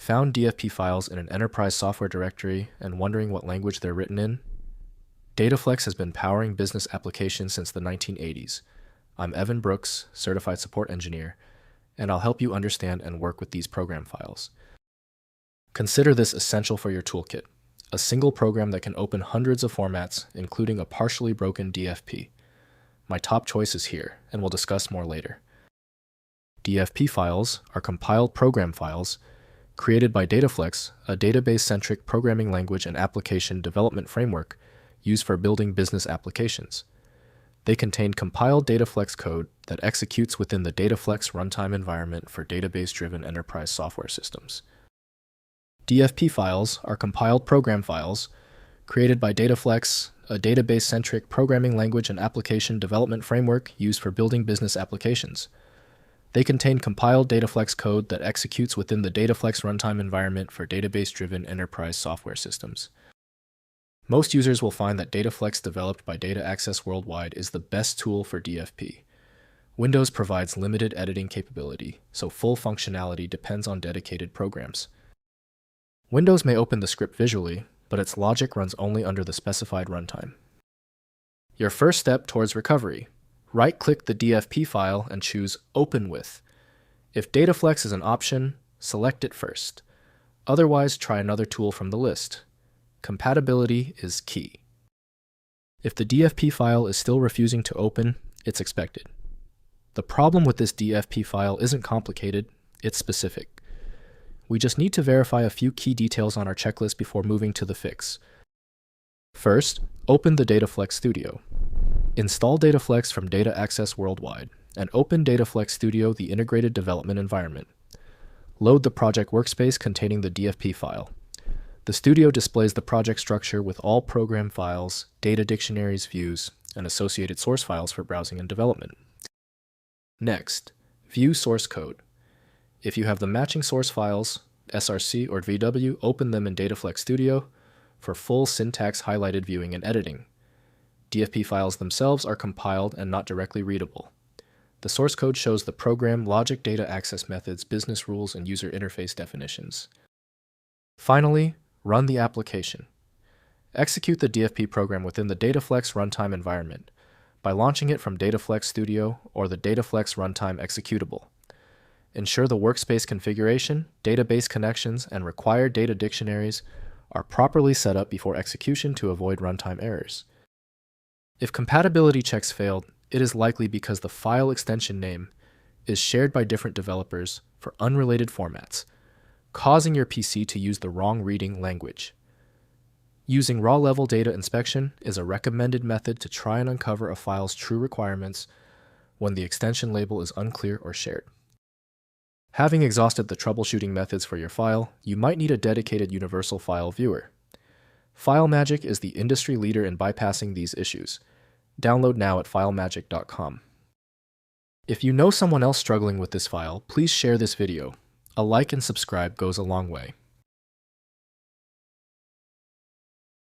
Found DFP files in an enterprise software directory and wondering what language they're written in? DataFlex has been powering business applications since the 1980s. I'm Evan Brooks, Certified Support Engineer, and I'll help you understand and work with these program files. Consider this essential for your toolkit, a single program that can open hundreds of formats, including a partially broken DFP. My top choice is here, and we'll discuss more later. DFP files are compiled program files created by DataFlex, a database-centric programming language and application development framework used for building business applications. They contain compiled DataFlex code that executes within the DataFlex runtime environment for database-driven enterprise software systems. DFP files are compiled program files created by DataFlex, a database-centric programming language and application development framework used for building business applications. They contain compiled DataFlex code that executes within the DataFlex runtime environment for database-driven enterprise software systems. Most users will find that DataFlex developed by Data Access Worldwide is the best tool for DFP. Windows provides limited editing capability, so full functionality depends on dedicated programs. Windows may open the script visually, but its logic runs only under the specified runtime. Your first step towards recovery. Right-click the DFP file and choose Open With. If DataFlex is an option, select it first. Otherwise, try another tool from the list. Compatibility is key. If the DFP file is still refusing to open, it's expected. The problem with this DFP file isn't complicated, it's specific. We just need to verify a few key details on our checklist before moving to the fix. First, open the DataFlex Studio. Install DataFlex from Data Access Worldwide and open DataFlex Studio, the integrated development environment. Load the project workspace containing the DFP file. The Studio displays the project structure with all program files, data dictionaries, views, and associated source files for browsing and development. Next, view source code. If you have the matching source files, SRC or VW, open them in DataFlex Studio for full syntax highlighted viewing and editing. DFP files themselves are compiled and not directly readable. The source code shows the program, logic, data access methods, business rules, and user interface definitions. Finally, run the application. Execute the DFP program within the DataFlex runtime environment by launching it from DataFlex Studio or the DataFlex runtime executable. Ensure the workspace configuration, database connections, and required data dictionaries are properly set up before execution to avoid runtime errors. If compatibility checks failed, it is likely because the file extension name is shared by different developers for unrelated formats, causing your PC to use the wrong reading language. Using raw-level data inspection is a recommended method to try and uncover a file's true requirements when the extension label is unclear or shared. Having exhausted the troubleshooting methods for your file, you might need a dedicated universal file viewer. FileMagick is the industry leader in bypassing these issues. Download now at filemagick.com. If you know someone else struggling with this file, please share this video. A like and subscribe goes a long way.